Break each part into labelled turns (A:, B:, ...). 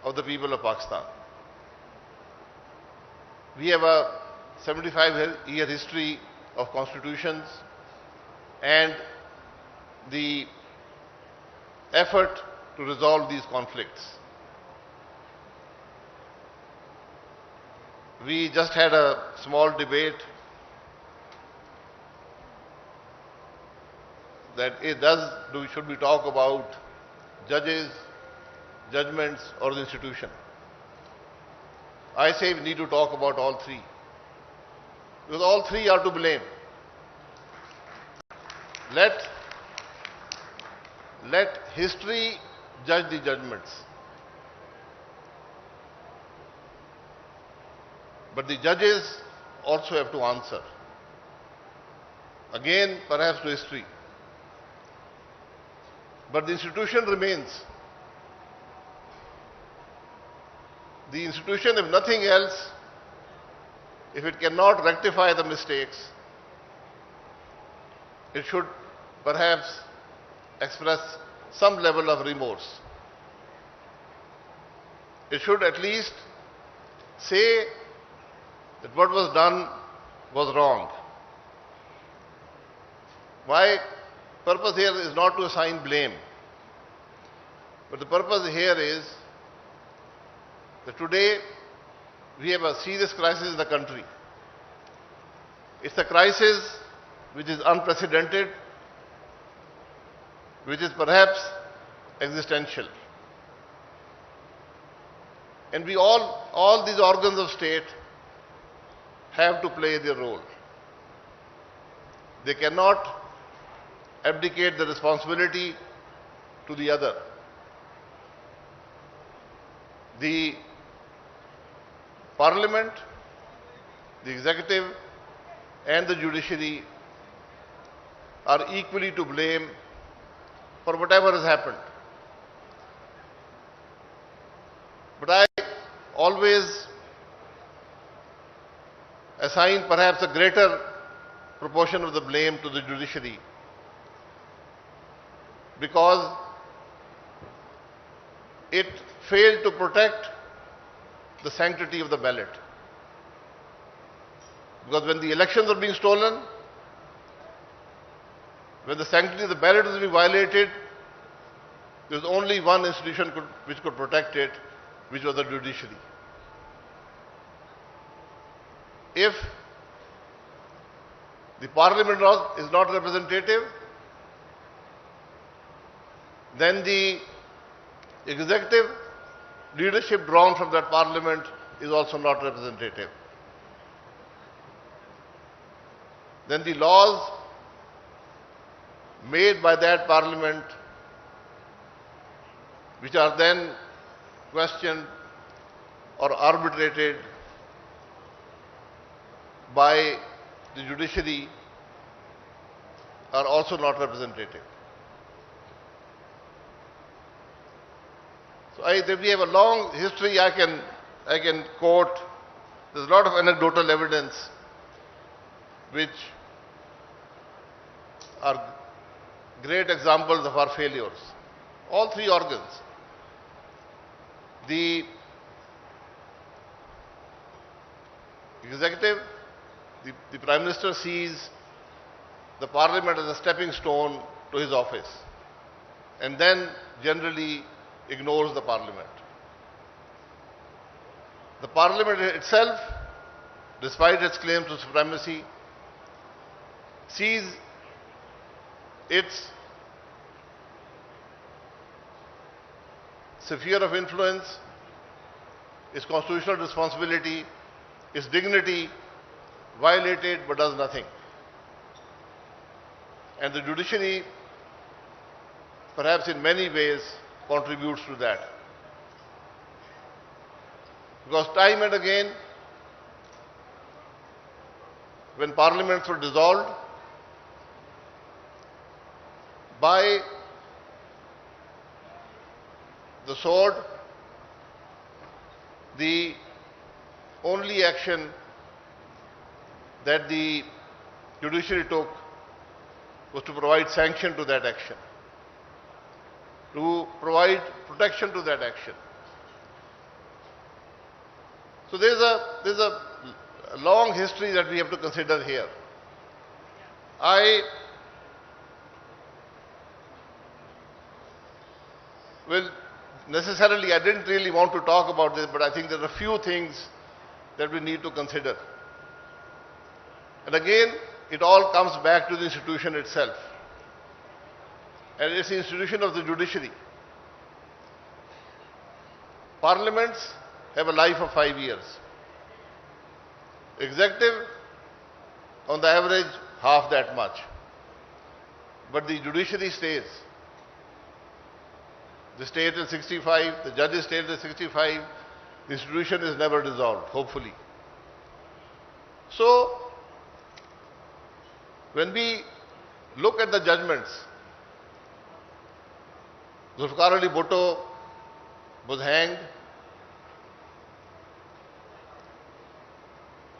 A: of the people of Pakistan. We have a 75-year history of constitutions and the effort to resolve these conflicts. We just had a small debate that should we talk about judges, judgments, or the institution? I say we need to talk about all three, because all three are to blame. Let history judge the judgments. But the judges also have to answer. Again, perhaps to history. But the institution remains. The institution, if nothing else, if it cannot rectify the mistakes, it should perhaps express some level of remorse. It should at least say that what was done was wrong. My purpose here is not to assign blame, but the purpose here is that today we have a serious crisis in the country. It's a crisis which is unprecedented, which is perhaps existential. And we all these organs of state have to play their role. They cannot abdicate the responsibility to the other. The Parliament, the executive, and the judiciary are equally to blame for whatever has happened. But I always assign perhaps a greater proportion of the blame to the judiciary, because it failed to protect the sanctity of the ballot. Because when the elections were being stolen, when the sanctity of the ballot was being violated, there was only one institution which could protect it, which was the judiciary. If the Parliament is not representative, then the executive leadership drawn from that Parliament is also not representative. Then the laws made by that Parliament, which are then questioned or arbitrated by the judiciary, are also not representative. So we have a long history. I can quote. There's a lot of anecdotal evidence which are great examples of our failures. All three organs. The executive, the Prime Minister sees the Parliament as a stepping stone to his office, and then generally ignores the Parliament. The Parliament itself, despite its claims to supremacy, sees its sphere of influence, its constitutional responsibility, its dignity violated, but does nothing. And the judiciary, perhaps in many ways, contributes to that. Because time and again, when parliaments were dissolved, by the sword, the only action that the judiciary took was to provide sanction to that action, to provide protection to that action. So there's a long history that we have to consider here. I didn't really want to talk about this, but I think there are a few things that we need to consider. And again, it all comes back to the institution itself. And it's the institution of the judiciary. Parliaments have a life of 5 years. Executive, on the average, half that much. But the judiciary stays. The state is 65, the judges stay till 65, the institution is never dissolved, hopefully. So, when we look at the judgments, Zulfikar Ali Bhutto was hanged.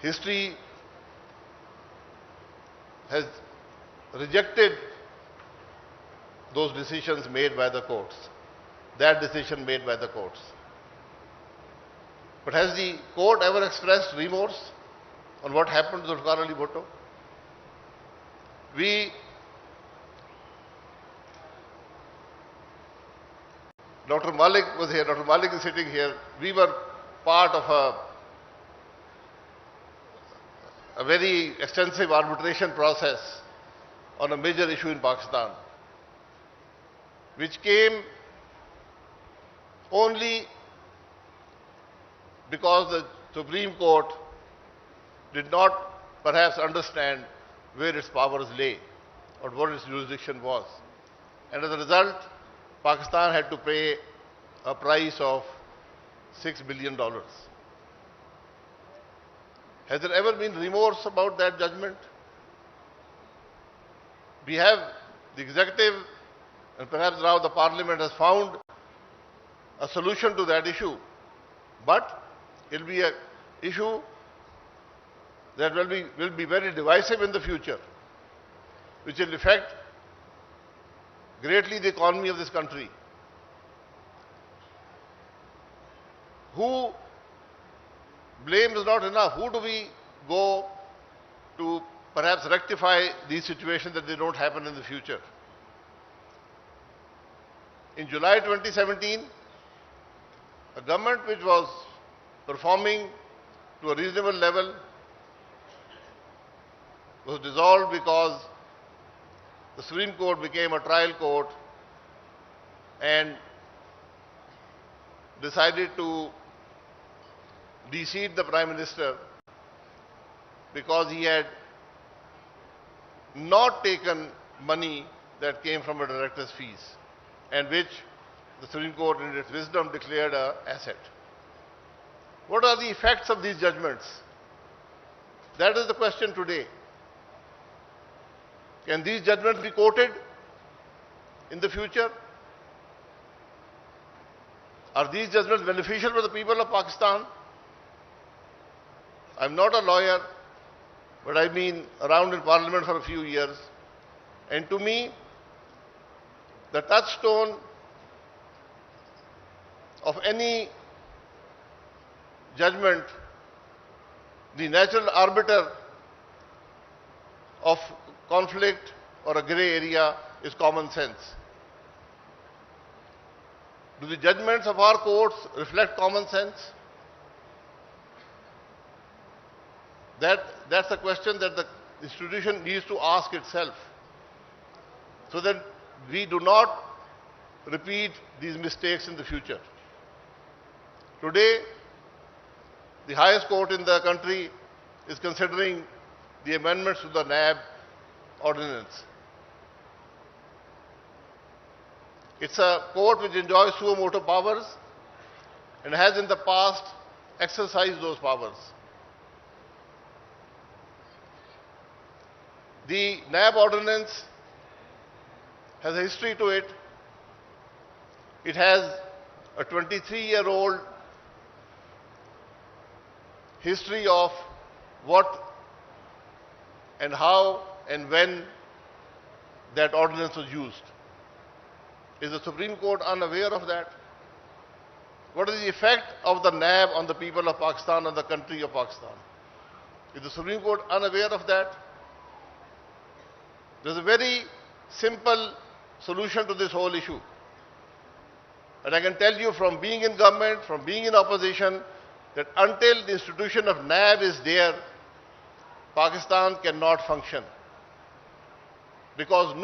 A: History has rejected those decisions made by the courts, that decision made by the courts. But has the court ever expressed remorse on what happened to Zulfikar Ali Bhutto? Dr. Malik was here, Dr. Malik is sitting here. We were part of a very extensive arbitration process on a major issue in Pakistan, which came only because the Supreme Court did not perhaps understand where its powers lay or what its jurisdiction was. And as a result, Pakistan had to pay a price of $6 billion. Has there ever been remorse about that judgment? We have the executive, and perhaps now the parliament has found a solution to that issue. But it will be an issue that will be very divisive in the future, which will affect greatly the economy of this country. Who blame is not enough. Who do we go to perhaps rectify these situations that they don't happen in the future? In July 2017, a government which was performing to a reasonable level was dissolved because the Supreme Court became a trial court and decided to de-seat the Prime Minister because he had not taken money that came from a director's fees and which the Supreme Court in its wisdom declared an asset. What are the effects of these judgments? That is the question today. Can these judgments be quoted in the future? Are these judgments beneficial for the people of Pakistan? I'm not a lawyer, but I've been around in Parliament for a few years. And to me, the touchstone of any judgment, the natural arbiter of conflict or a grey area is common sense. Do the judgments of our courts reflect common sense? That's a question that the institution needs to ask itself, so that we do not repeat these mistakes in the future. Today, the highest court in the country is considering the amendments to the NAB ordinance. It's a court which enjoys suo motu powers and has in the past exercised those powers. The NAB ordinance has a history to it. It has a 23-year-old history of what and how and when that ordinance was used. Is the Supreme Court unaware of that? what is the effect of the NAB on the people of Pakistan and the country of Pakistan? Is the Supreme Court unaware of that? There's a very simple solution to this whole issue. And I can tell you from being in government, from being in opposition, that until the institution of NAB is there, Pakistan cannot function. Because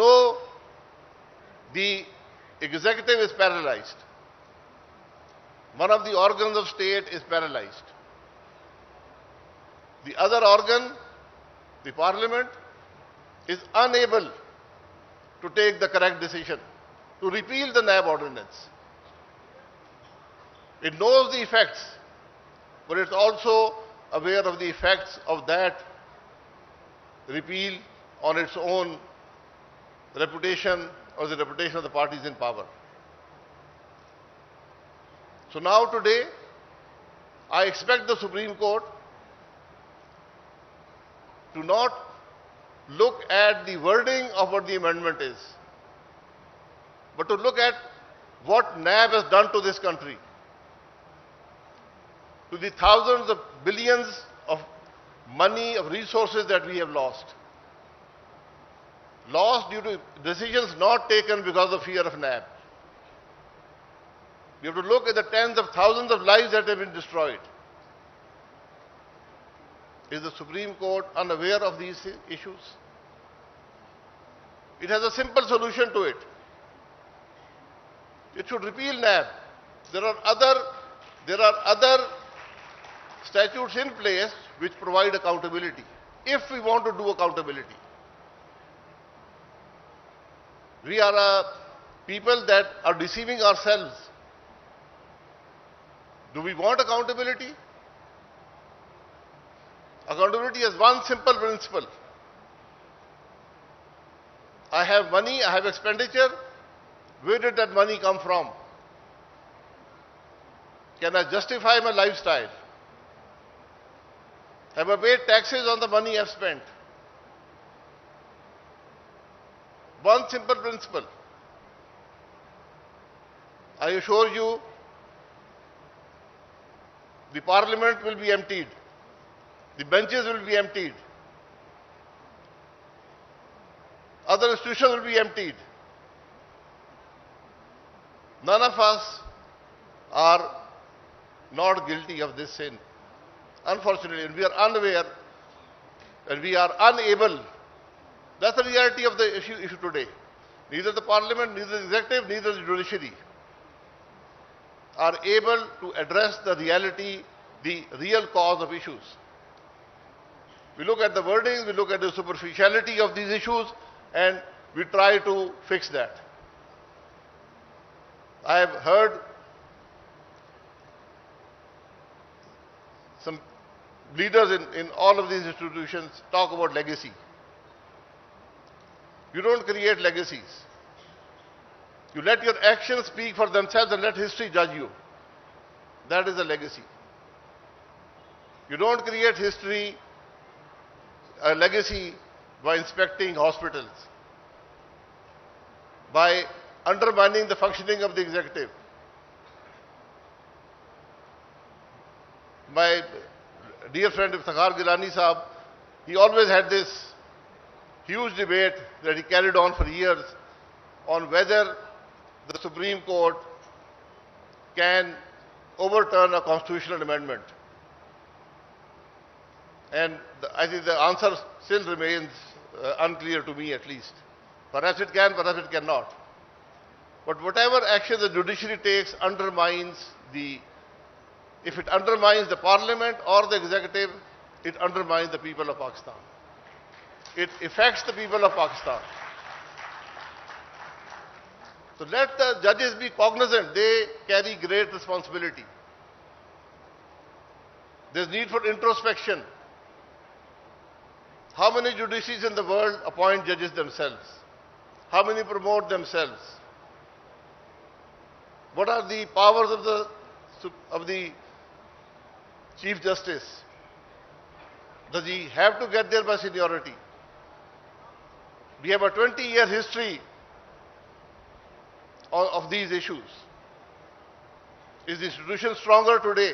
A: the executive is paralyzed. One of the organs of state is paralyzed. The other organ, the parliament, is unable to take the correct decision to repeal the NAB ordinance. It knows the effects, but it's also aware of the effects of that repeal on its own reputation or the reputation of the parties in power. So now today, I expect the Supreme Court to not look at the wording of what the amendment is, but to look at what NAB has done to this country, to the thousands of billions of money, of resources that we have lost. Lost due to decisions not taken because of fear of NAB. We have to look at the tens of thousands of lives that have been destroyed. Is the Supreme Court unaware of these issues? It has a simple solution to it. It should repeal NAB. There are other statutes in place which provide accountability, if we want to do accountability. We are a people that are deceiving ourselves. Do we want accountability? Accountability has one simple principle. I have money, I have expenditure. Where did that money come from? Can I justify my lifestyle? Have I paid taxes on the money I've spent? One simple principle. I assure you, the parliament will be emptied. The benches will be emptied. Other institutions will be emptied. None of us are not guilty of this sin. Unfortunately, and we are unaware and we are unable. That's the reality of the issue today. Neither the parliament, neither the executive, neither the judiciary are able to address the reality, the real cause of issues. We look at the wordings, we look at the superficiality of these issues, and we try to fix that. I have heard some leaders in all of these institutions talk about legacy. You don't create legacies. You let your actions speak for themselves and let history judge you. That is a legacy. You don't create a legacy by inspecting hospitals, by undermining the functioning of the executive. My dear friend Iftikhar Gilani Sahab, he always had this huge debate that he carried on for years on whether the Supreme Court can overturn a constitutional amendment. And I think the answer still remains unclear to me at least. Perhaps it can, perhaps it cannot. But whatever action the judiciary takes if it undermines the parliament or the executive, it undermines the people of Pakistan. It affects the people of Pakistan. So let the judges be cognizant. They carry great responsibility. There's need for introspection. How many judiciaries in the world appoint judges themselves? How many promote themselves? What are the powers of the Chief Justice? Does he have to get there by seniority? We have a 20-year history of these issues. Is the institution stronger today?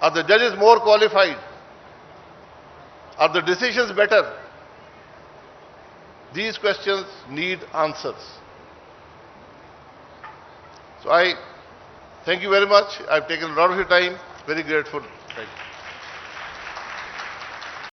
A: Are the judges more qualified? Are the decisions better? These questions need answers. So I thank you very much. I've taken a lot of your time. Very grateful. Thank you.